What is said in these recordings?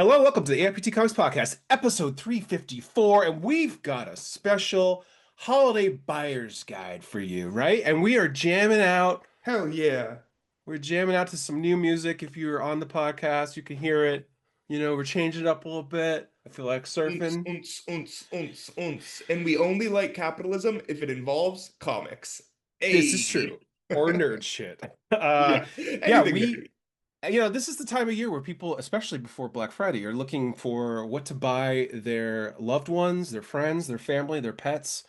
Hello, welcome to the AIPT Comics Podcast, episode 354, and we've got a special holiday buyer's guide for you, right? And we are jamming out. Hell yeah. We're jamming out to some new music. If you're on the podcast, you can hear it. We're changing it up a little bit. I feel like Unts, surfing. unts, unts, unts, unts. And we only like capitalism if it involves comics. This is Hey. true. Or nerd shit. Uh, Yeah. yeah, Anything we, nerdy. this is the time of year where people, especially before Black Friday, are looking for what to buy their loved ones, their friends, their family, their pets.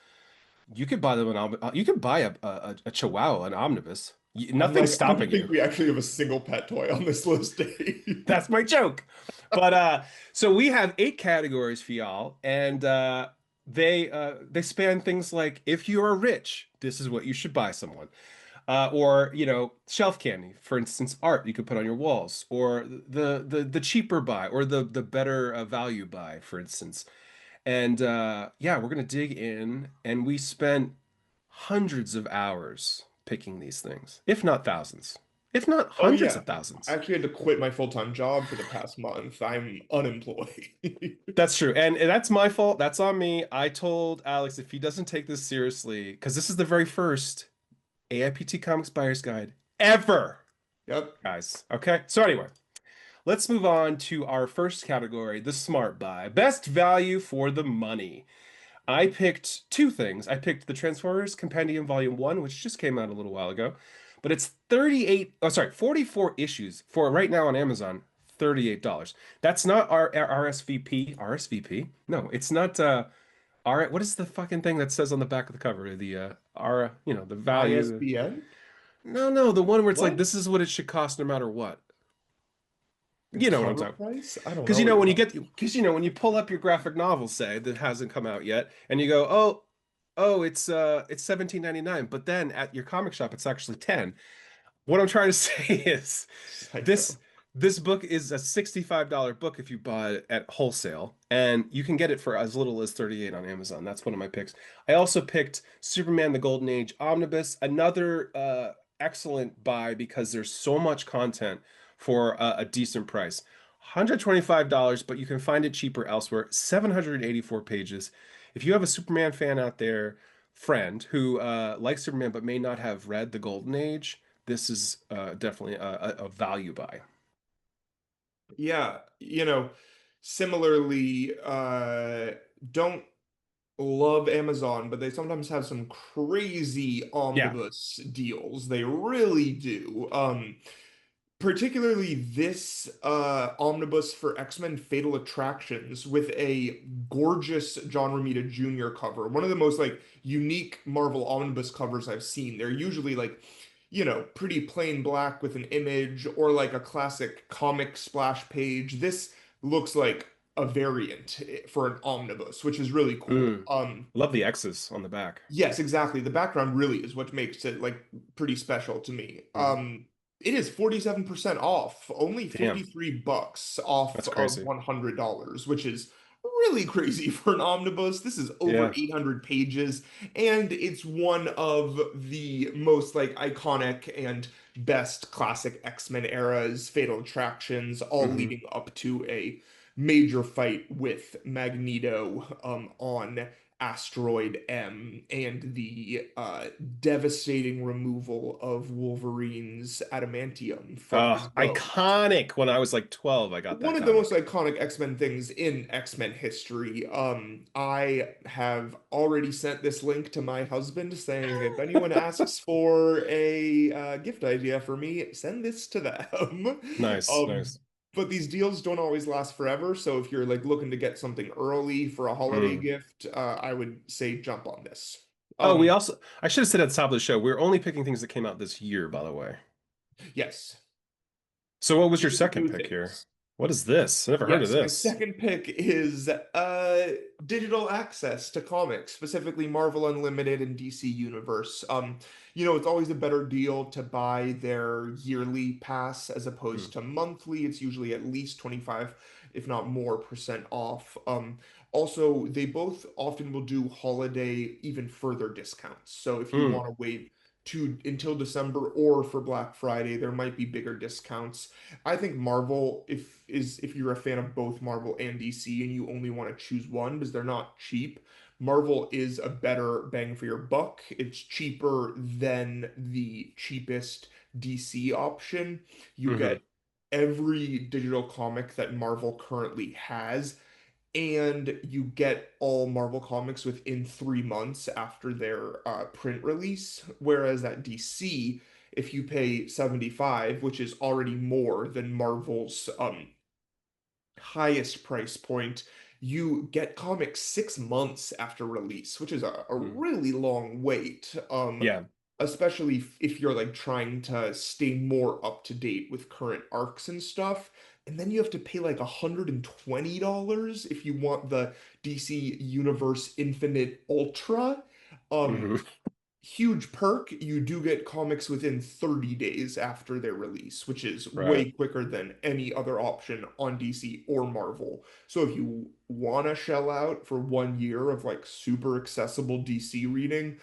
You could buy them you could buy a Chihuahua, an omnibus. Nothing's I don't stopping think you. we actually have a single pet toy on this list, Dave. That's my joke. But so we have eight categories for y'all, and they span things like if you are rich, this is what you should buy someone. Or shelf candy, for instance, art you could put on your walls, or the cheaper buy, or the better value buy, for instance. And yeah, we're gonna dig in, and we spent hundreds of hours picking these things, if not thousands, if not Oh hundreds yeah. of I thousands. actually had to quit my full-time job for the past month. I'm unemployed. That's true, and that's my fault. That's on me. I told Alex if he doesn't take this seriously, because this is the very first AIPT Comics Buyer's Guide ever, Yep. guys. Okay, so anyway. Let's move on to our first category, the smart buy. Best value for the money. I picked two things. I picked the Transformers Compendium Volume 1, which just came out a little while ago, but it's 38, oh sorry, 44 issues for right now on Amazon, $38. That's not our RSVP. RSVP? No, it's not R what is the fucking thing that says on the back of the cover? The R, the value. ISBN? No, the one where it's like What? this is what it should cost no matter what. The You know what I'm cover talking. price? I don't Because know what you're talking. when you pull up your graphic novel, say that hasn't come out yet, and you go, oh, it's 17.99, but then at your comic shop it's actually 10. What I'm trying to say is this Psycho. this book is a $65 book if you buy it at wholesale, and you can get it for as little as 38 on Amazon. That's one of my picks. I also picked Superman the Golden Age Omnibus, another excellent buy because there's so much content for a decent price. $125, but you can find it cheaper elsewhere. 784 pages. If you have a Superman fan out there, friend who likes Superman but may not have read The Golden Age, this is definitely a value buy. Yeah, similarly, don't love Amazon, but they sometimes have some crazy Yeah. omnibus deals. They really do. Particularly this omnibus for X-Men Fatal Attractions with a gorgeous John Romita Jr. cover. One of the most like unique Marvel omnibus covers I've seen. They're usually like, pretty plain black with an image or like a classic comic splash page. This looks like a variant for an omnibus, which is really cool. Mm. Love the X's on the back. Yes, exactly. The background really is what makes it like pretty special to me. Mm. It is 47% off, only Damn, 53 bucks off that's of crazy. $100, which is really crazy for an omnibus. This is over Yeah. 800 pages, and it's one of the most like iconic and best classic X-Men eras, Fatal Attractions, all Hmm. leading up to a major fight with Magneto on Asteroid M and the devastating removal of Wolverine's adamantium from his bow. Iconic. When I was like 12, I got One that of the most comic. iconic X-Men things in X-Men history. I have already sent this link to my husband saying if anyone asks for a gift idea for me, send this to them. Nice, Um, nice. but these deals don't always last forever, so if you're like looking to get something early for a holiday Mm. gift, I would say jump on this. Oh, Um, I should have said at the top of the show, we're only picking things that came out this year, by the way. yes, So what was your two second new pick here? things. What is this? I never heard of Yes, my this. second pick is digital access to comics, specifically Marvel Unlimited and DC Universe. It's always a better deal to buy their yearly pass as opposed Mm. to monthly. It's usually at least 25, if not more, percent off. Also, they both often will do holiday even further discounts. So if you Mm. want to wait to until December or for Black Friday, there might be bigger discounts. I think Marvel, if you're a fan of both Marvel and DC and you only want to choose one because they're not cheap, Marvel is a better bang for your buck. It's cheaper than the cheapest DC option. You Hmm. get every digital comic that Marvel currently has, and you get all Marvel comics within 3 months after their print release. Whereas at DC, if you pay 75, which is already more than Marvel's highest price point, you get comics 6 months after release, which is a Hmm. really long wait. Yeah. Especially if you're like trying to stay more up to date with current arcs and stuff. And then you have to pay like $120 if you want the DC Universe Infinite Ultra. Um, Hmm. Huge perk, you do get comics within 30 days after their release, which is Right. way quicker than any other option on DC or Marvel. So if you want to shell out for 1 year of like super accessible DC reading,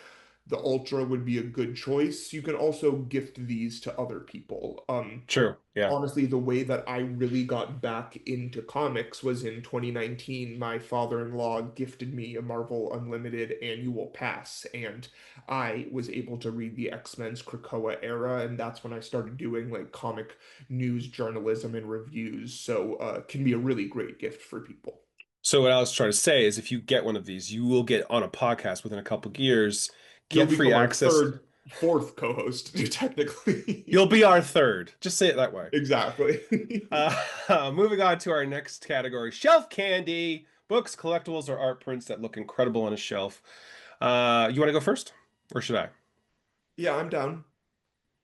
the Ultra would be a good choice. You can also gift these to other people. True. Yeah. Honestly, the way that I really got back into comics was in 2019. My father-in-law gifted me a Marvel Unlimited annual pass, and I was able to read the X-Men's Krakoa era, and that's when I started doing like comic news journalism and reviews. So, can be a really great gift for people. So what I was trying to say is if you get one of these, you will get on a podcast within a couple years, You'll get free become our access. third, fourth co-host, You'll technically. be our third. Just say it that way. Exactly. Moving on to our next category, shelf candy, books, collectibles, or art prints that look incredible on a shelf. You want to go first, or should I? Yeah, I'm down.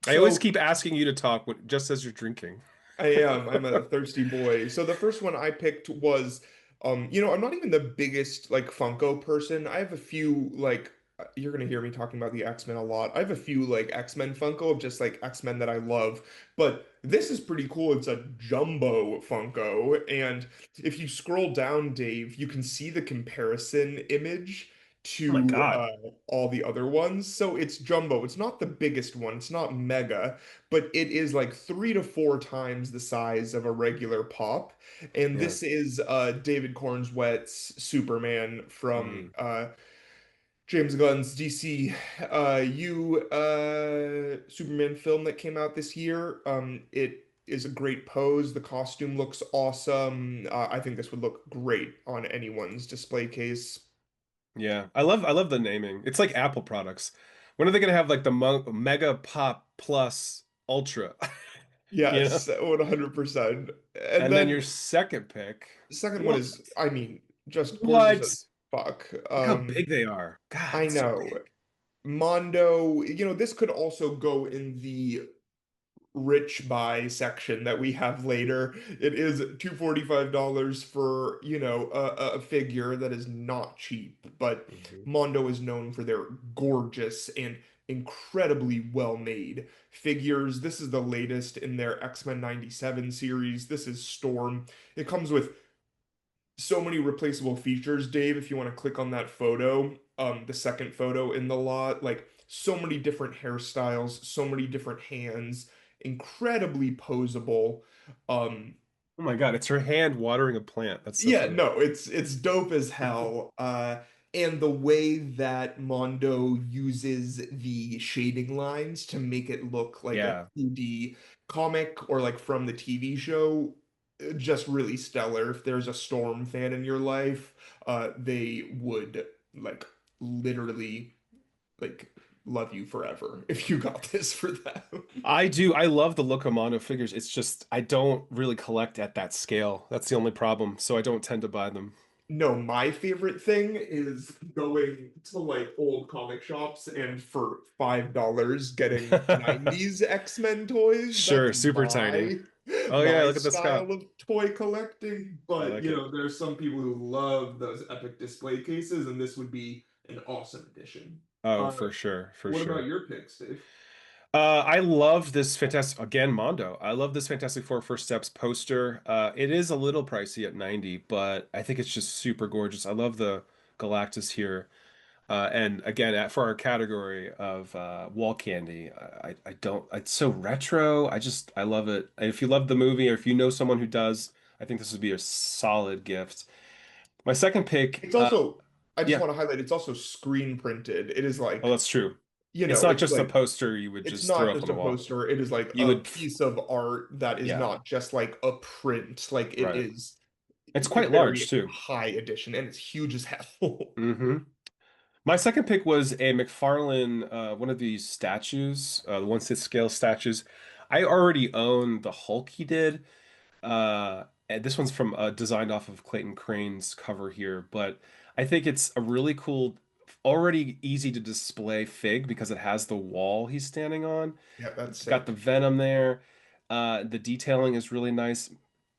I always So keep asking you to talk just as you're drinking. I am. I'm a thirsty boy. So the first one I picked was, I'm not even the biggest like Funko person. I have a few like you're gonna hear me talking about the X-Men a lot. I have a few like X-Men Funko of just like X-Men that I love. But this is pretty cool. It's a jumbo Funko, and if you scroll down, Dave, you can see the comparison image Oh my to God. all the other ones. So it's jumbo. It's not the biggest one. It's not mega, but it is like 3 to 4 times the size of a regular pop. And Yeah. this is David Cornswet's Superman from Mm. James Gunn's DC Superman film that came out this year. It is a great pose. The costume looks awesome. I think this would look great on anyone's display case. Yeah. I love the naming. It's like Apple products. When are they gonna have like the Mega Pop Plus Ultra? You know? Yes, 100%. And And then then your second pick. the second one What? is, I mean, just gorgeous as What? fuck. Look how big they are. God, I it's so know. big. Mondo, this could also go in the rich buy section that we have later. It is $245 for, a figure that is not cheap, but Mhm. Mondo is known for their gorgeous and incredibly well-made figures. This is the latest in their X-Men 97 series. This is Storm. It comes with so many replaceable features, Dave. If you want to click on that photo, the second photo in the lot, like so many different hairstyles, so many different hands, incredibly posable. Um, Oh my God, it's her hand watering a plant. That's so yeah, funny. no, it's dope as hell. And the way that Mondo uses the shading lines to make it look like a Yeah. 2D comic or like from the TV show, just really stellar. If there's a Storm fan in your life, they would like literally like love you forever if you got this for them. I do. I love the look of mono figures. It's just I don't really collect at that scale. That's the only problem. So I don't tend to buy them. No, my favorite thing is going to like old comic shops and for $5 getting 90s X-Men toys. That's Sure, super tiny. my Oh yeah, my look at this style cup. of toy collecting. I But like it. there's some people who love those epic display cases, and this would be an awesome addition. Oh, Uh, for sure, for what about sure. your picks, Dave? I love this fantastic again, Mondo. I love this Fantastic Four First Steps poster. It is a little pricey at 90, but I think it's just super gorgeous. I love the Galactus here. And again, for our category of wall candy, I don't. It's so retro. I love it. And if you love the movie, or if you know someone who does, I think this would be a solid gift. My second pick, It's also, I just yeah. want to highlight, it's also screen printed. It is Oh, like, that's true. you It's know, not it's just a like, poster you would it's just throw not up on just the a wall. poster. It is like You a would, piece of art that is yeah, not just like a print. Like it right. is It's a quite large very too. high edition and it's huge as hell. Hmm. My second pick was a McFarlane, one of these statues, the one six scale statues. I already own the Hulk he did. And this one's from designed off of Clayton Crane's cover here, but I think it's a really cool, already easy to display fig because it has the wall he's standing on. Yeah, that's It's got the sick. venom there. The detailing is really nice.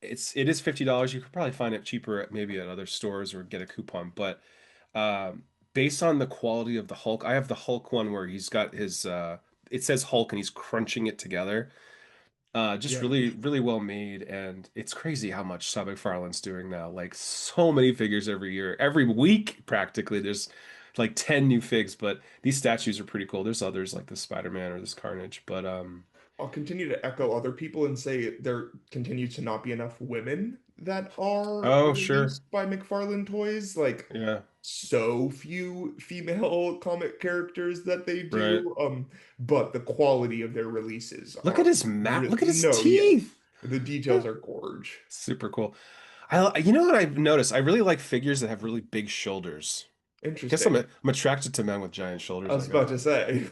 It is $50. You could probably find it cheaper maybe at other stores or get a coupon, but um, based on the quality of the Hulk, I have the Hulk one where he's got his it says Hulk and he's crunching it together. Just Yeah. really, really well made, and it's crazy how much Todd McFarlane's doing now. Like so many figures every year, every week practically. There's like 10 new figs, but these statues are pretty cool. There's others like this Spider-Man or this Carnage, but I'll continue to echo other people and say there continue to not be enough women that are oh sure, released by McFarlane Toys. Like yeah, so few female comic characters that they right. do. But the quality of their releases Look at are his mat. real. Look at his No, yeah. teeth. The details are gorge. Super cool. You know what I've noticed? I really like figures that have really big shoulders. I guess Interesting. I'm attracted to men with giant I shoulders, I was guess. about to say,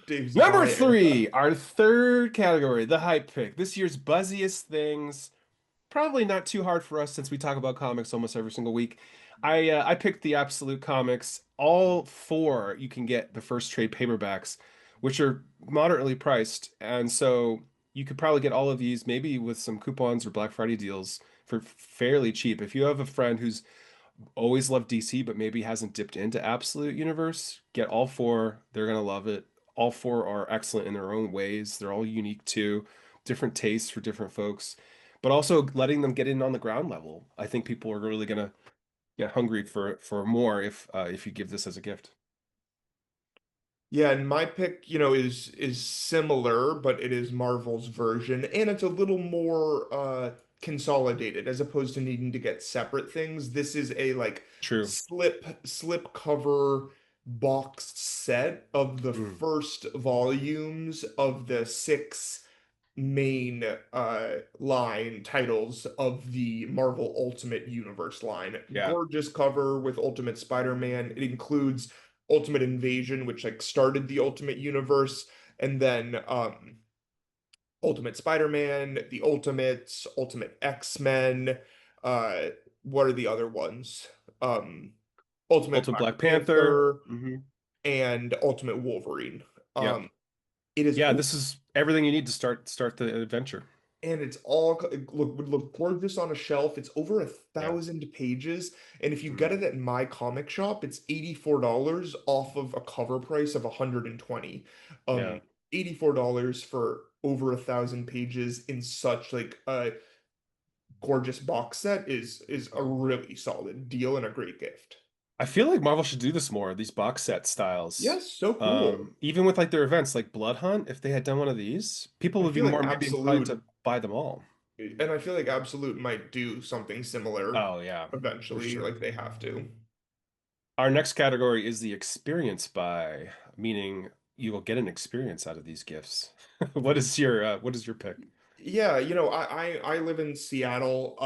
Dave's Number bias. three, our third category, the hype pick. This year's buzziest things. Probably not too hard for us since we talk about comics almost every single week. I picked the Absolute Comics. All four you can get the first trade paperbacks, which are moderately priced, and so you could probably get all of these maybe with some coupons or Black Friday deals for fairly cheap. If you have a friend who's always loved DC, but maybe hasn't dipped into Absolute Universe, get all four. They're gonna love it. All four are excellent in their own ways. They're all unique too, different tastes for different folks, but also letting them get in on the ground level. I think people are really gonna get hungry for more if you give this as a gift. Yeah, and my pick, is similar, but it is Marvel's version, and it's a little more consolidated as opposed to needing to get separate things. This is a like True. slip cover boxed set of the Mm, first volumes of the six main line titles of the Marvel Ultimate Universe line. yeah. Gorgeous cover with Ultimate Spider-Man. It includes Ultimate Invasion, which like started the Ultimate Universe, and then Ultimate Spider-Man, the Ultimates, Ultimate X-Men, uh what are the other ones? Ultimate Ultimate Black Black Panther. Panther Hmm. and Ultimate Wolverine. Yep. It is Yeah, this is everything you need to start the adventure. and it's all would look gorgeous on a shelf. It's over a Yeah. thousand pages, and if you get Mm, it at my comic shop, it's $84 off of a cover price of 120. yeah. Um, $84 for over a thousand pages in such like a gorgeous box set is a really solid deal and a great gift. I feel like Marvel should do this more, these box set styles. Yes, so cool. Even with like their events like Blood Hunt, if they had done one of these, people I would be feel like more maybe inclined Absolute to buy them all. and I feel like Absolute might do something similar Oh yeah, for eventually, sure. like they have to. Our next category is the experience buy, meaning you will get an experience out of these gifts. What is your pick? Yeah, I live in Seattle.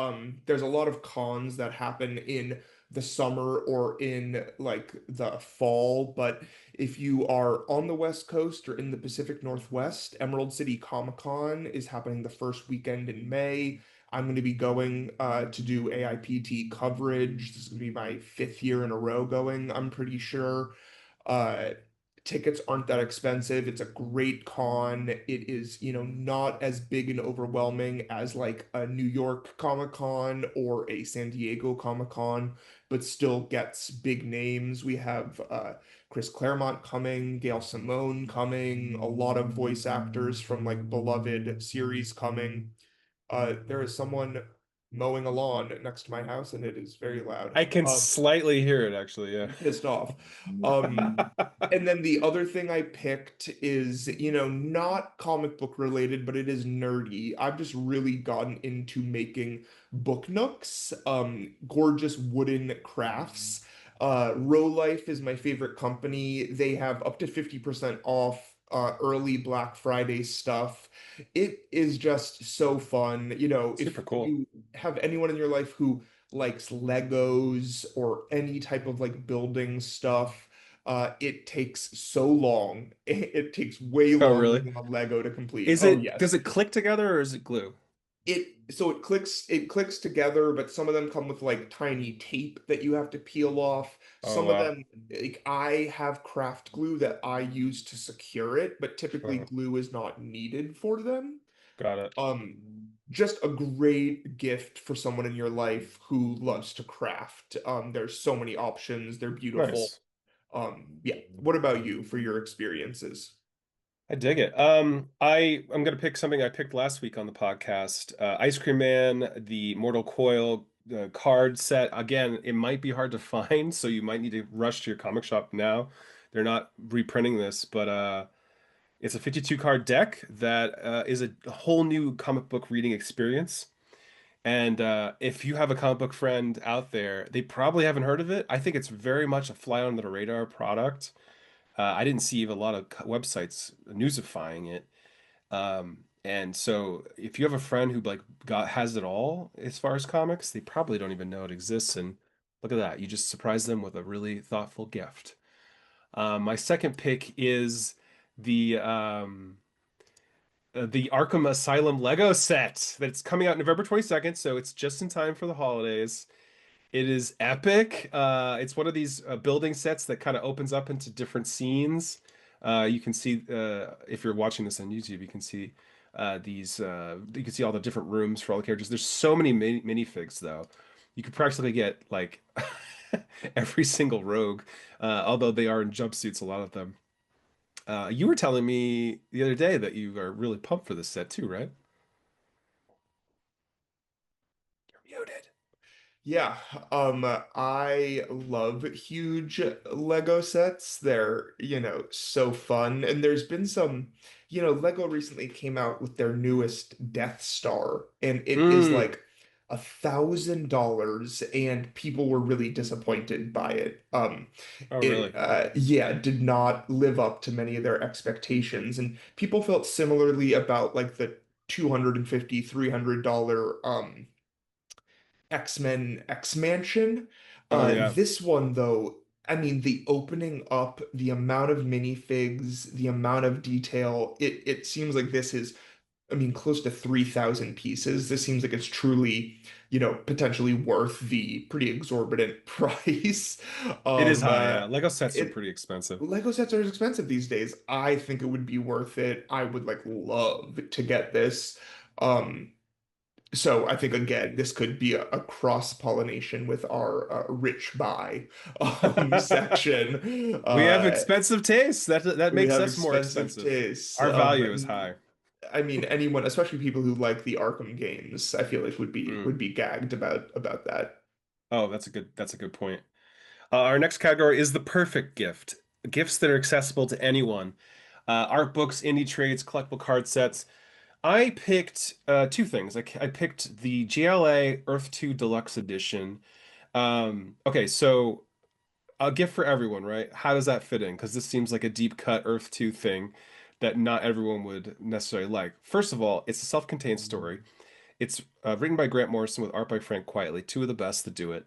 There's a lot of cons that happen in the summer or in like the fall, but if you are on the West Coast or in the Pacific Northwest, Emerald City Comic Con is happening the first weekend in May. I'm going to be going to do AIPT coverage. This is going to be my fifth year in a row going, I'm pretty sure. Uh, Tickets aren't that expensive. It's a great con. It is, not as big and overwhelming as like a New York Comic Con or a San Diego Comic Con, but still gets big names. We have Chris Claremont coming, Gail Simone coming, a lot of voice actors from like beloved series coming. There is someone. mowing a lawn next to my house, and it is very loud. I can slightly hear it actually, yeah. I'm pissed off. And then the other thing I picked is, not comic book related, but it is nerdy. I've just really gotten into making book nooks, gorgeous wooden crafts. Row Life is my favorite company. They have up to 50% off early Black Friday stuff. It is just so fun. Super If cool. you have anyone in your life who likes Legos or any type of like building stuff, it takes so long. It takes way Oh, longer really? than a Lego to complete. Is Oh it, does yes. it click together or is it glue? It clicks together, but some of them come with like tiny tape that you have to peel off. Oh, Some of wow. them, like I have craft glue that I use to secure it, but typically Uh-huh. glue is not needed for them. Got it. Just a great gift for someone in your life who loves to craft. There's so many options. They're beautiful. Nice. Yeah. What about you for your experiences? I dig it. I'm gonna pick something I picked last week on the podcast. Ice Cream Man, the Mortal Coil card set. Again, it might be hard to find, so you might need to rush to your comic shop now. They're not reprinting this, but it's a 52 card deck that is a whole new comic book reading experience. And if you have a comic book friend out there, they probably haven't heard of it. I think it's very much a fly under the radar product. I didn't see a lot of websites newsifying it. And so if you have a friend who like got has it all as far as comics, they probably don't even know it exists. And look at that, you just surprise them with a really thoughtful gift. My second pick is the Arkham Asylum Lego set that's coming out November 22nd, so it's just in time for the holidays. It is epic. It's one of these building sets that kind of opens up into different scenes. You can see if you're watching this on YouTube, you can see these. You can see all the different rooms for all the characters. There's so many minifigs though. You could practically get like every single rogue, although they are in jumpsuits, a lot of them. You were telling me the other day that you are really pumped for this set too, right? You're muted. Yeah, I love huge Lego sets. They're, so fun. And there's been some, Lego recently came out with their newest Death Star, and it is Mm. like $1,000, and people were really disappointed by it. Oh, It, really? yeah, did not live up to many of their expectations, and people felt similarly about like the 250, $300 X-Men X-Mansion. Oh, yeah. This one, though, I mean, the opening up, the amount of minifigs, the amount of detail, it seems like this is, I mean, close to 3,000 pieces. This seems like it's truly, potentially worth the pretty exorbitant price. It is Um, high, uh, yeah. Lego sets are it pretty expensive. Lego sets are expensive these days. I think it would be worth it. I would like love to get this. Um, so I think again, this could be a cross-pollination with our rich buy section. We have expensive tastes. That We makes have us more expensive expensive. tastes. Our value is high. I mean, anyone, especially people who like the Arkham games, I feel like would be Mm. would be gagged about that. Oh, that's a good point. Our next category is the perfect gift. Gifts that are accessible to anyone. Art books, indie trades, collectible card sets. I picked two things. I picked the GLA Earth 2 Deluxe Edition. Okay, so a gift for everyone, right? How does that fit in? Because this seems like a deep cut Earth 2 thing that not everyone would necessarily like. First of all, it's a self-contained story. It's written by Grant Morrison with art by Frank Quitely, two of the best that do it.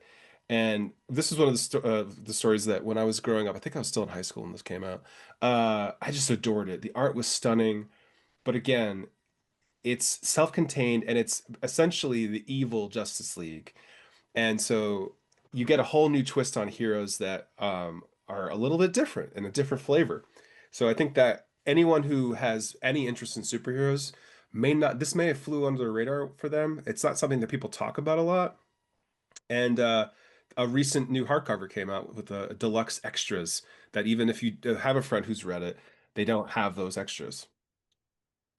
And this is one of the stories that when I was growing up, I think I was still in high school when this came out. I just adored it. The art was stunning, but again, it's self-contained and it's essentially the evil Justice League. And so you get a whole new twist on heroes that are a little bit different and a different flavor. So I think that anyone who has any interest in superheroes may not, this may have flew under the radar for them. It's not something that people talk about a lot. And a recent new hardcover came out with a deluxe extras that even if you have a friend who's read it, they don't have those extras.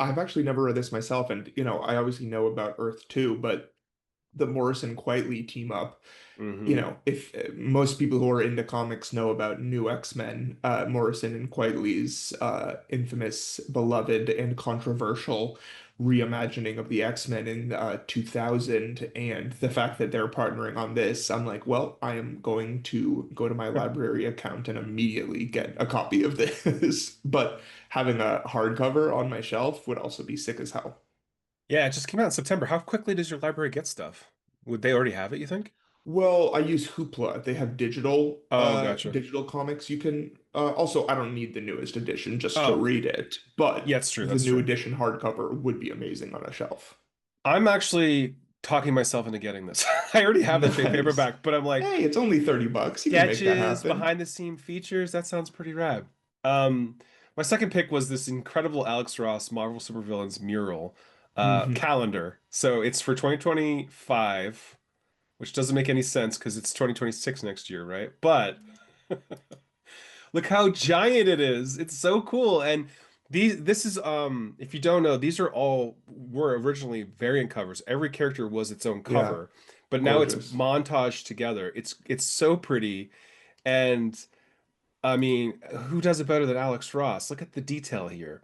I've actually never read this myself, and I obviously know about Earth 2, but the Morrison Quitely team up. You Hmm. know, if most people who are into comics know about New X-Men, Morrison and Quitely's infamous, beloved, and controversial reimagining of the X-Men in 2000, and the fact that they're partnering on this, I'm like, well, I am going to go to my library account and immediately get a copy of this. But having a hardcover on my shelf would also be sick as hell. Yeah, it just came out in September. How quickly does your library get stuff? Would they already have it, you think? Well, I use Hoopla. They have Oh, gotcha. digital comics. You can also I don't need the newest edition just to Oh, read it, but yeah, it's true. the That's new true. edition hardcover would be amazing on a shelf. I'm actually talking myself into getting this. I already have the trade Nice. paperback, but I'm like, Hey, it's only 30 bucks. You can make that sketches, happen. behind the scene features, that sounds pretty rad. Um, my second pick was this incredible Alex Ross Marvel Supervillains mural Hmm. calendar. So it's for 2025, which doesn't make any sense because it's 2026 next year, right? But look how giant it is. It's so cool. And this is if you don't know, these are all were originally variant covers. Every character was its own Yeah, cover, but now it's gorgeous. montaged together. It's so pretty. And I mean, who does it better than Alex Ross? Look at the detail here.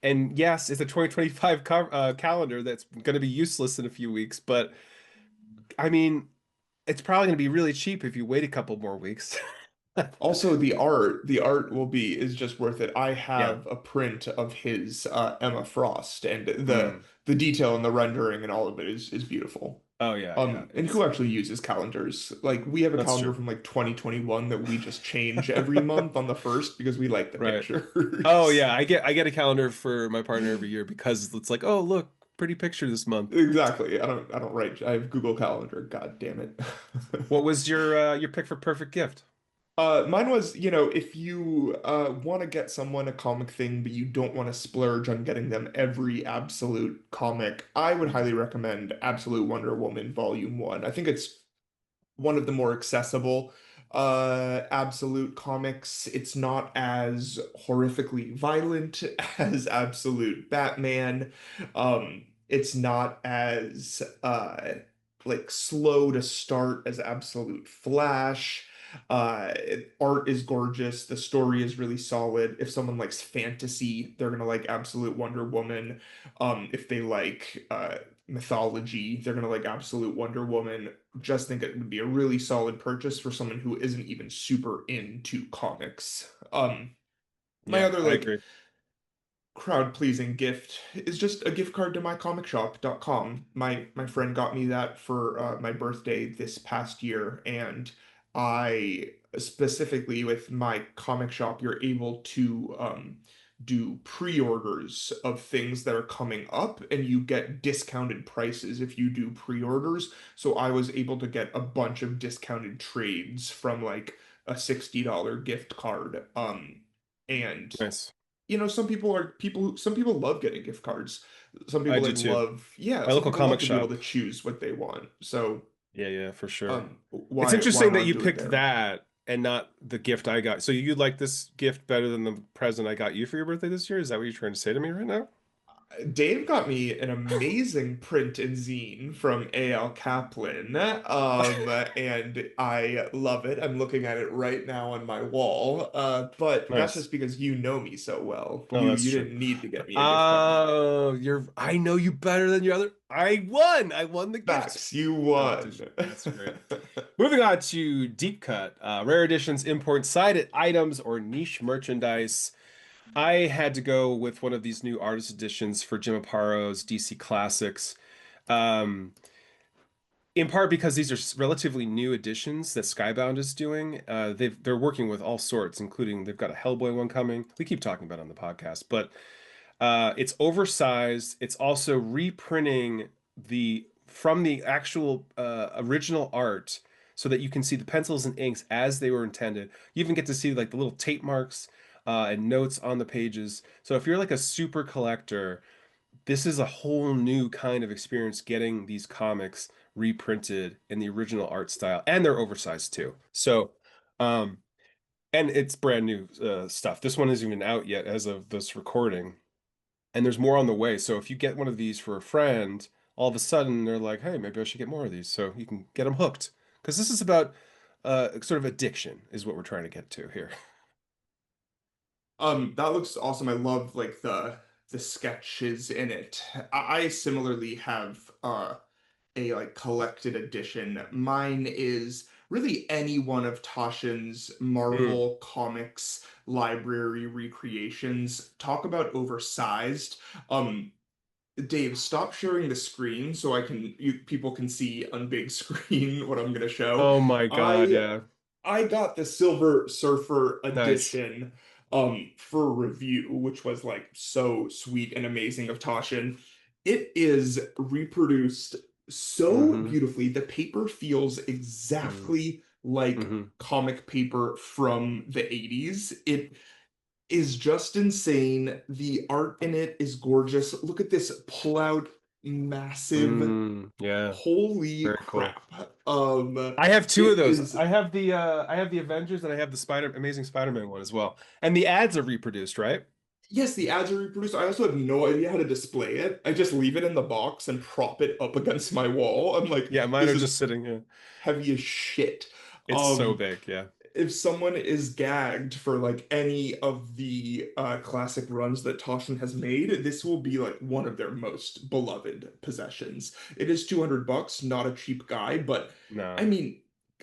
And yes, it's a 2025 calendar that's going to be useless in a few weeks, but I mean, it's probably going to be really cheap if you wait a couple more weeks. Also, the art will be is just worth it. I Yeah. have a print of his Emma Frost, and Mm. the detail and the rendering and all of it is beautiful. Oh yeah, yeah. And who actually uses calendars? Like we have a That's calendar true. from like 2021 that we just change every month on the first because we like the Right. Oh pictures. yeah, I get a calendar for my partner every year because it's like, oh look, pretty picture this month. Exactly. I don't write. I have Google Calendar. God damn it. What was your pick for perfect gift? Mine was, if you want to get someone a comic thing, but you don't want to splurge on getting them every absolute comic, I would highly recommend Absolute Wonder Woman Volume 1. I think it's one of the more accessible Absolute comics. It's not as horrifically violent as Absolute Batman. It's not as like slow to start as Absolute Flash. Art is gorgeous. The story is really solid. If someone likes fantasy, they're gonna like Absolute Wonder Woman. If they like mythology, they're gonna like Absolute Wonder Woman. Just think it would be a really solid purchase for someone who isn't even super into comics. My Yeah, other I like agree. crowd-pleasing gift is just a gift card to mycomicshop.com. My friend got me that for my birthday this past year, and I specifically with my comic shop, you're able to do pre-orders of things that are coming up, and you get discounted prices if you do pre-orders. So I was able to get a bunch of discounted trades from like a $60 gift card. And Nice. some people love getting gift cards. Some I people do like too. love, yeah, My some local people love comic to be able shop. to choose what they want. So, Yeah, yeah, for sure. It's why interesting that not you do it picked there? that and not the gift I got. So you like this gift better than the present I got you for your birthday this year? Is that what you're trying to say to me right now? Dave got me an amazing print and zine from A.L. Kaplan, and I love it. I'm looking at it right now on my wall. But that's Nice. just because you know me so well. Oh, that's You true. didn't need to get me a gift card. Oh, I know you better than your other. I won. I won the gift Max, you won. competition. That's great. Moving on to Deep Cut, rare editions, import sided items, or niche merchandise. I had to go with one of these new artist editions for Jim Aparo's DC Classics. Um, in part because these are relatively new editions that Skybound is doing. They're working with all sorts, including they've got a Hellboy one coming. We keep talking about it on the podcast, but it's oversized. It's also reprinting the from the actual original art so that you can see the pencils and inks as they were intended. You even get to see like the little tape marks and notes on the pages. So if you're like a super collector, this is a whole new kind of experience getting these comics reprinted in the original art style, and they're oversized too. So, um, and it's brand new stuff. This one isn't even out yet as of this recording, and there's more on the way. So if you get one of these for a friend, all of a sudden they're like, hey, maybe I should get more of these. So you can get them hooked. Because this is about sort of addiction, is what we're trying to get to here. That looks awesome. I love like the sketches in it. I similarly have a like collected edition. Mine is really any one of Taschen's Mm. Marvel Comics library recreations. Talk about oversized. Um, Dave, stop sharing the screen so people can see on big screen what I'm gonna show. Oh my God, I yeah. I got the Silver Surfer Nice. edition for review, which was like so sweet and amazing of Taschen. It is reproduced so Mm-hmm. beautifully. The paper feels exactly like Mm-hmm. comic paper from the 80s. It is just insane. The art in it is gorgeous. Look at this pull out massive. Mm, yeah, Holy very cool. crap. I have two of It those. is, I have the Avengers and I have the Amazing Spider-Man one as well. And the ads are reproduced, right? yes, the ads are reproduced. I also have no idea how to display it. I just leave it in the box and prop it up against my wall. I'm like, Yeah, mine this are is just sitting here. heavy as shit. It's so Um, big, yeah. if someone is gagged for like any of the classic runs that Toshin has made, this will be like one of their most beloved possessions. It is 200 bucks, not a cheap guy, but I No, mean,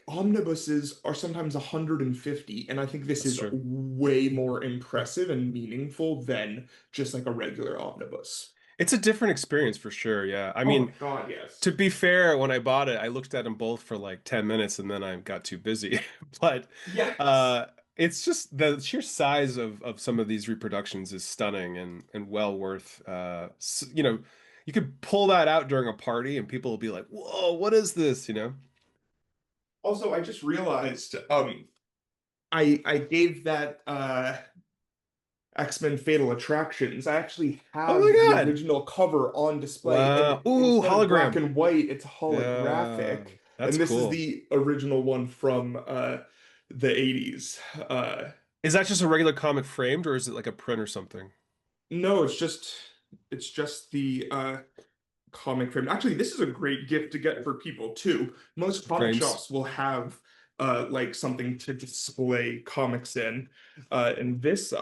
omnibuses are sometimes 150, and I think this that's is true. way more impressive and meaningful than just like a regular omnibus. It's a different experience for sure, yeah. I Oh my mean, God, yes. to be fair, when I bought it, I looked at them both for like 10 minutes and then I got too busy. But Yes. uh it's just the sheer size of some of these reproductions is stunning and well worth you could pull that out during a party and people will be like, "Whoa, what is this?" you know? Also, I just realized I gave that X-Men Fatal Attractions. I actually Oh my have the God. original cover on display, and Wow. Ooh, instead of black hologram. and white, it's Yeah. holographic. That's And this is cool. the original one from the 80s. Is that just a regular comic framed or is it like a print or something? No, it's just the comic frame. Actually, this is a great gift to get for people too. Most comic Frames. shops will have like something to display comics in. And this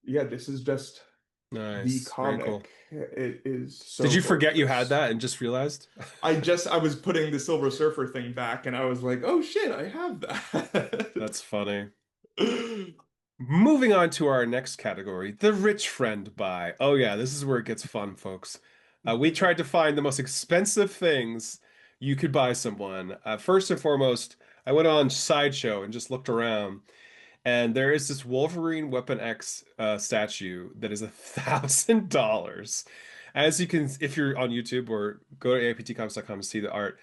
yeah, this is just the Nice. Very cool. comic. It is Did so you forget you had gorgeous. that and just realized? I was putting the Silver Surfer thing back and I was like, oh shit, I have that. That's funny. Moving on to our next category, the rich friend buy. Oh yeah, this is where it gets fun, folks. We tried to find the most expensive things you could buy someone. First and foremost, I went on Sideshow and just looked around, and there is this Wolverine Weapon X statue that is $1,000. As you can, if you're on YouTube or go to aiptcomics.com to see the art,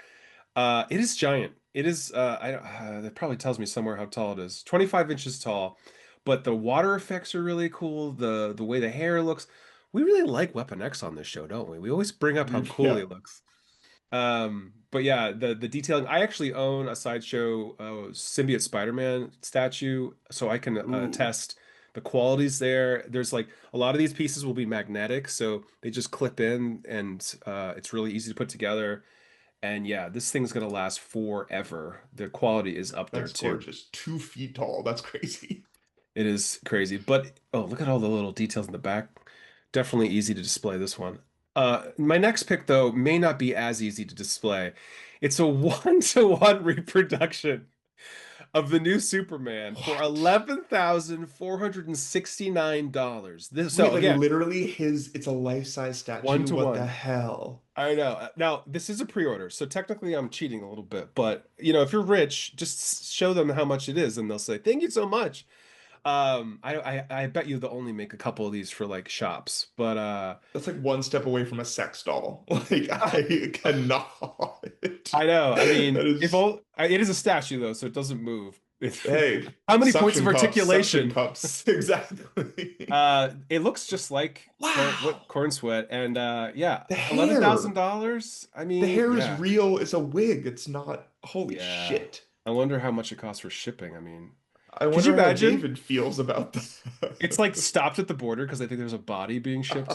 it is giant. It is, that probably tells me somewhere how tall it is. 25 inches tall, but the water effects are really cool. The way the hair looks. We really like Weapon X on this show, don't we? We always bring up how cool he Yeah, looks. But yeah, the detailing. I actually own a Sideshow symbiote Spider-Man statue, so I can ooh, attest the qualities there. There's like a lot of these pieces will be magnetic, so they just clip in, and it's really easy to put together. And yeah, this thing's gonna last forever. The quality is up there that's too. gorgeous. 2 feet tall. That's crazy. It is crazy. But oh, look at all the little details in the back. Definitely easy to display this one. My next pick though may not be as easy to display. It's a one-to-one reproduction of the new Superman for What? $11,469. This Wait, so like again, literally it's a life-size one statue. to What the one. hell? I know. Now, this is a pre-order, so technically I'm cheating a little bit, but if you're rich, just show them how much it is and they'll say, "Thank you so much." I bet you they'll only make a couple of these for like shops, but That's like one step away from a sex doll. Like I cannot. I know. I That mean, if is, all it is a statue though, so it doesn't move. hey, How many points of suction cups, suction articulation? cups. Exactly. It looks just like Wow. corn sweat, and yeah, The $11,000. hair. I The mean, hair is yeah, real. It's a wig. It's not. Holy yeah. shit. I wonder how much it costs for shipping. I mean, I could you wonder how imagine? David feels about It's like that. stopped at the border because I think there's a body being shipped.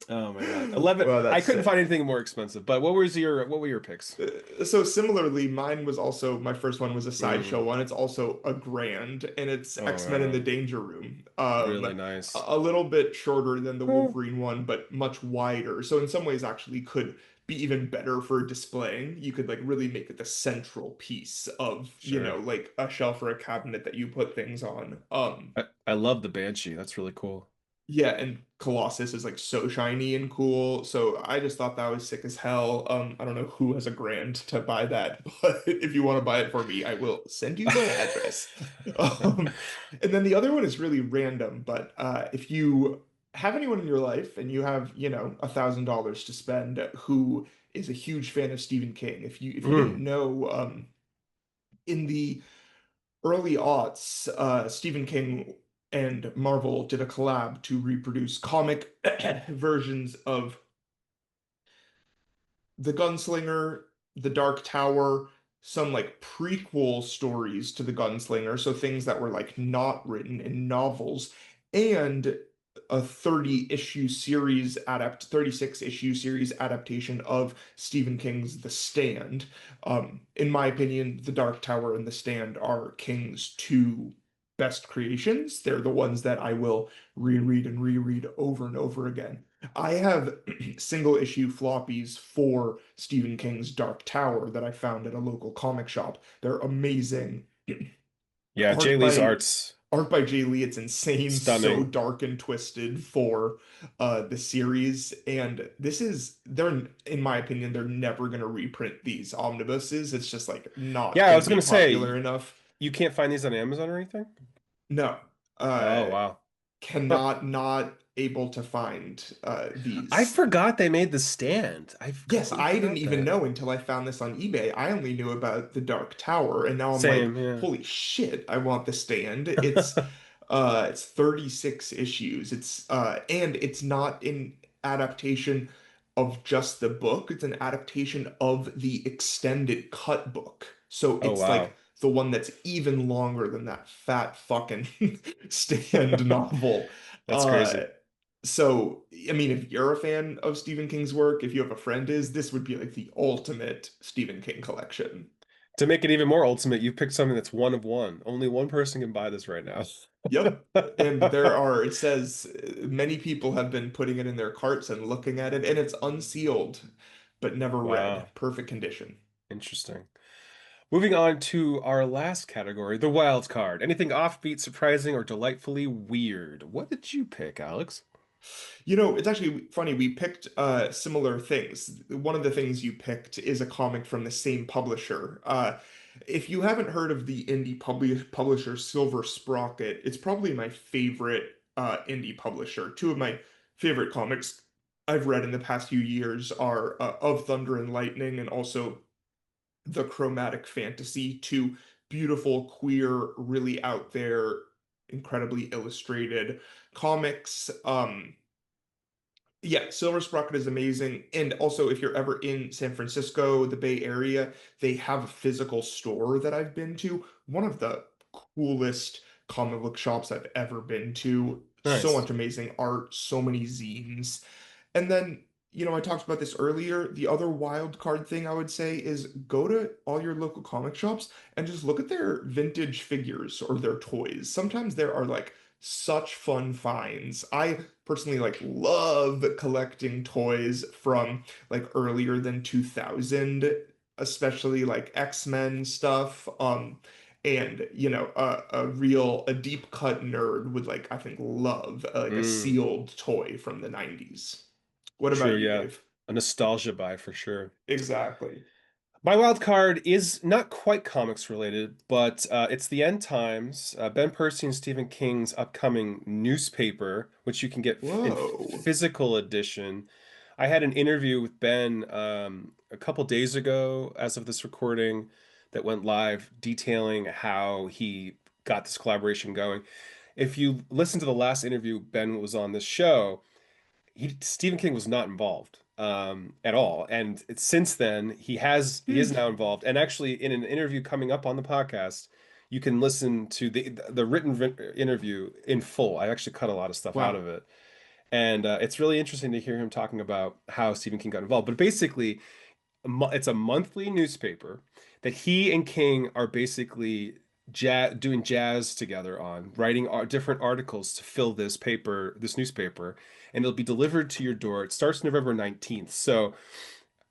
Oh my God. 11. Well, I that's couldn't find sick. anything more expensive, but what were your picks? So similarly, mine was also my first one was a Mm. sideshow one. It's also a grand, and it's Oh X-Men in the wow. Danger Room. Really nice. A little bit shorter than the Hmm. Wolverine one, but much wider. So in some ways, actually could be even better for displaying. You could like really make it the central piece of, Sure. like a shelf or a cabinet that you put things on. I love the Banshee. That's really cool. Yeah, and Colossus is like so shiny and cool. So I just thought that was sick as hell. I don't know who has a grand to buy that, but if you want to buy it for me, I will send you my address. Um, and then the other one is really random, but if you have anyone in your life and you have, $1,000 to spend who is a huge fan of Stephen King, if you didn't Mm. know, in the early aughts, Stephen King and Marvel did a collab to reproduce comic versions of The Gunslinger, The Dark Tower, some like prequel stories to The Gunslinger, so things that were like not written in novels, and a 36 issue series adaptation of Stephen King's The Stand. In my opinion, The Dark Tower and The Stand are King's two best creations. They're the ones that I will reread and reread over and over again. I have single issue floppies for Stephen King's Dark Tower that I found at a local comic shop. They're amazing. Yeah, Jay Art Lee's by art's art by Jay Lee. It's insane, so stunning. dark and twisted for the series. And they're in my opinion, they're never gonna reprint these omnibuses. It's just like not Yeah, I gonna was be gonna popular say enough. you can't find these on Amazon or anything? No. Uh Oh wow. Huh. cannot not able to find I these. forgot they made the stand. I Yes, completely I didn't forgot even that. know until I found this on eBay. I only knew about the Dark Tower, and now I'm like, Same, yeah. holy shit, I want the stand. It's 36 issues. And it's not an adaptation of just the book, it's an adaptation of the extended cut book. So Oh it's like wow. the one that's even longer than that fat fucking stand novel. That's crazy. Uh so, I mean, if you're a fan of Stephen King's work, if you have a friend is, this would be like the ultimate Stephen King collection. To make it even more ultimate, you picked something that's one of one. Only one person can buy this right now. Yep. And it says many people have been putting it in their carts and looking at it, and it's unsealed, but never read. Wow. Perfect condition. Interesting. Moving on to our last category, the wild card. Anything offbeat, surprising, or delightfully weird. What did you pick, Alex? It's actually funny. We picked similar things. One of the things you picked is a comic from the same publisher. If you haven't heard of the publisher Silver Sprocket, it's probably my favorite indie publisher. Two of my favorite comics I've read in the past few years are Of Thunder and Lightning and also The Chromatic Fantasy, two beautiful, queer, really out there, incredibly illustrated comics. Yeah, Silver Sprocket is amazing. And also, if you're ever in San Francisco, the Bay Area, they have a physical store that I've been to. One of the coolest comic book shops I've ever been to. So Nice. much amazing art, so many zines. And then, I talked about this earlier. The other wild card thing I would say is go to all your local comic shops and just look at their vintage figures or their toys. Sometimes there are like such fun finds. I personally like love collecting toys from like earlier than 2000, especially like X-Men stuff. And a deep cut nerd would like I think love like a Mm, sealed toy from the 90s. What true, about you, yeah. Dave? A nostalgia buy for sure. Exactly. My wild card is not quite comics related, but it's the End Times, Ben Percy and Stephen King's upcoming newspaper, which you can get in Whoa. physical edition. I had an interview with Ben a couple days ago, as of this recording, that went live, detailing how he got this collaboration going. If you listen to the last interview, Ben was on this show. Stephen King was not involved at all, and since then he is Hmm. now involved. And actually, in an interview coming up on the podcast, you can listen to the written interview in full. I actually cut a lot of stuff out Wow. of it, And it's really interesting to hear him talking about how Stephen King got involved. But basically, it's a monthly newspaper that he and King are basically doing jazz together on, writing different articles to fill this newspaper, and it'll be delivered to your door. It starts November 19th. So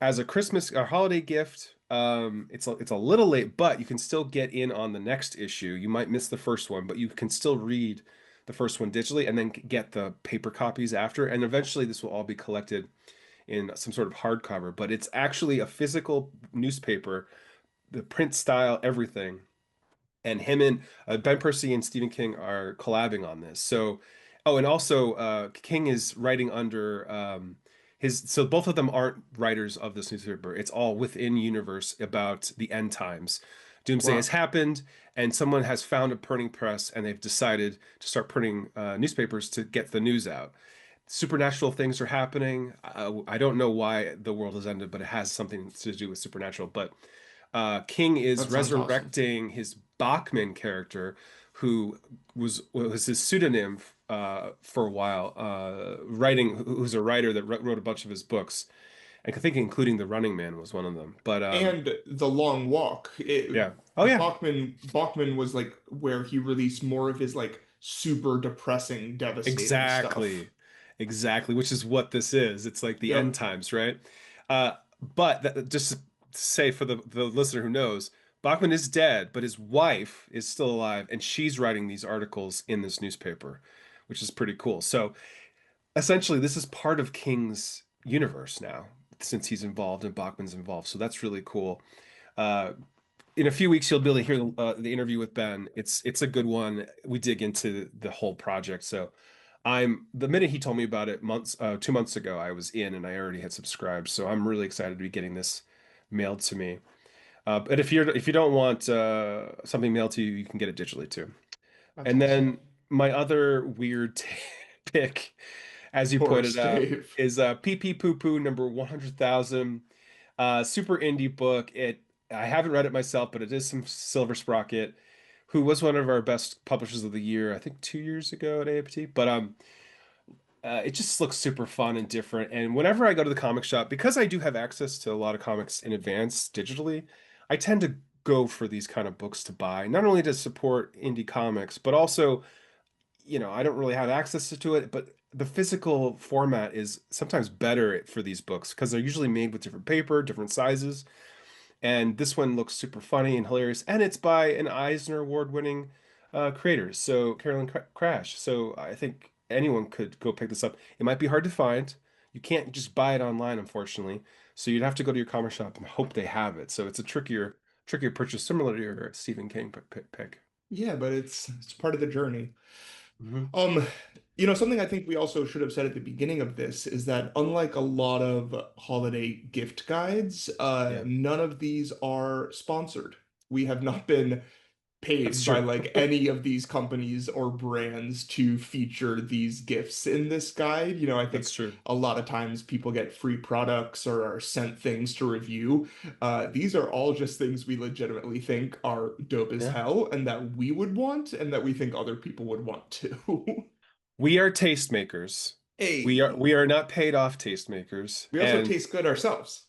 as a Christmas or holiday gift, it's a little late, but you can still get in on the next issue. You might miss the first one, but you can still read the first one digitally and then get the paper copies after. And eventually, this will all be collected in some sort of hardcover. But it's actually a physical newspaper, the print style, everything, and him and Ben Percy and Stephen King are collabing on this. So, oh, and also King is writing under his. So both of them aren't writers of this newspaper. It's all within universe about the end times. Doomsday has Wow. happened, and someone has found a printing press, and they've decided to start printing newspapers to get the news out. Supernatural things are happening. I don't know why the world has ended, but it has something to do with supernatural. But King is That sounds awesome. resurrecting his Bachman character, who was his pseudonym for a while, who's a writer that wrote a bunch of his books. I think including The Running Man was one of them. But And The Long Walk. yeah. Oh yeah. Bachman was like where he released more of his like super depressing, devastating stuff. Exactly. Exactly, which is what this is. It's like the end Yep. times, right? But just to say for the listener who knows, Bachman is dead, but his wife is still alive, and she's writing these articles in this newspaper, which is pretty cool. So essentially, this is part of King's universe now, since he's involved and Bachman's involved. So that's really cool. Uh, in a few weeks, you'll be able to hear the interview with Ben. It's a good one. We dig into the whole project. So I'm the minute he told me about it 2 months ago, I was in and I already had subscribed. So I'm really excited to be getting this mailed to me. But if you don't want something mailed to you, you can get it digitally too. That's And awesome. then my other weird pick, as Of you pointed course, out, Dave. is Pee Pee Poo Poo number 100,000. Super indie book. I haven't read it myself, but it is some Silver Sprocket, who was one of our best publishers of the year, I think 2 years ago at AIPT. But it just looks super fun and different. And whenever I go to the comic shop, because I do have access to a lot of comics in advance digitally, I tend to go for these kind of books to buy, not only to support indie comics, but also, I don't really have access to it, but the physical format is sometimes better for these books because they're usually made with different paper, different sizes. And this one looks super funny and hilarious, and it's by an Eisner Award-winning creator, so Carolyn Crash. So I think anyone could go pick this up. It might be hard to find. You can't just buy it online, unfortunately. So you'd have to go to your comic shop and hope they have it. So it's a trickier purchase, similar to your Stephen King pick. Yeah, but it's part of the journey. Hmm. Um, something I think we also should have said at the beginning of this is that unlike a lot of holiday gift guides, Yeah, none of these are sponsored. We have not been that's paid by true. like any of these companies or brands to feature these gifts in this guide. I think That's true. a lot of times people get free products or are sent things to review. These are all just things we legitimately think are dope as Yeah. hell and that we would want and that we think other people would want too. We are tastemakers. We Hey, are not paid off tastemakers. we also And taste good ourselves.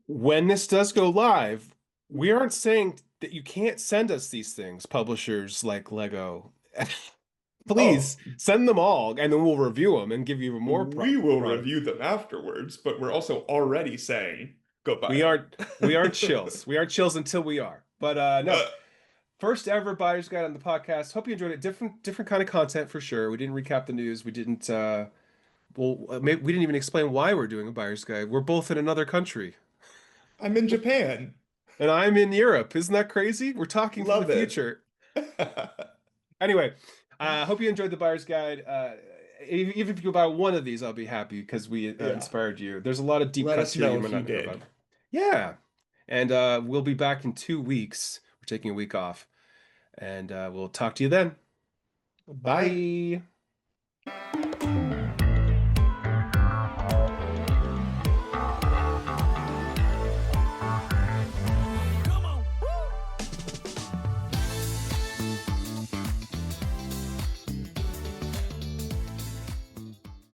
when this does go live, we aren't saying that you can't send us these things, publishers like Lego. Please Oh, send them all, and then we'll review them and give you even more we will product. review them afterwards, but we're also already saying go We buy aren't we aren't it. chills. We aren't chills until we are. But no, first ever buyer's guide on the podcast. Hope you enjoyed it. Different kind of content for sure. We didn't recap the news. We didn't maybe we didn't even explain why we're doing a buyer's guide. We're both in another country. I'm in Japan. And I'm in Europe. Isn't that crazy? We're talking from the Love it. future. Anyway, I hope you enjoyed the buyer's guide. Even if you buy one of these, I'll be happy because we Yeah. inspired you. There's a lot of deep Let cuts us here know you if might you not know about. did. Yeah. And we'll be back in 2 weeks. We're taking a week off. And we'll talk to you then. Bye. Bye.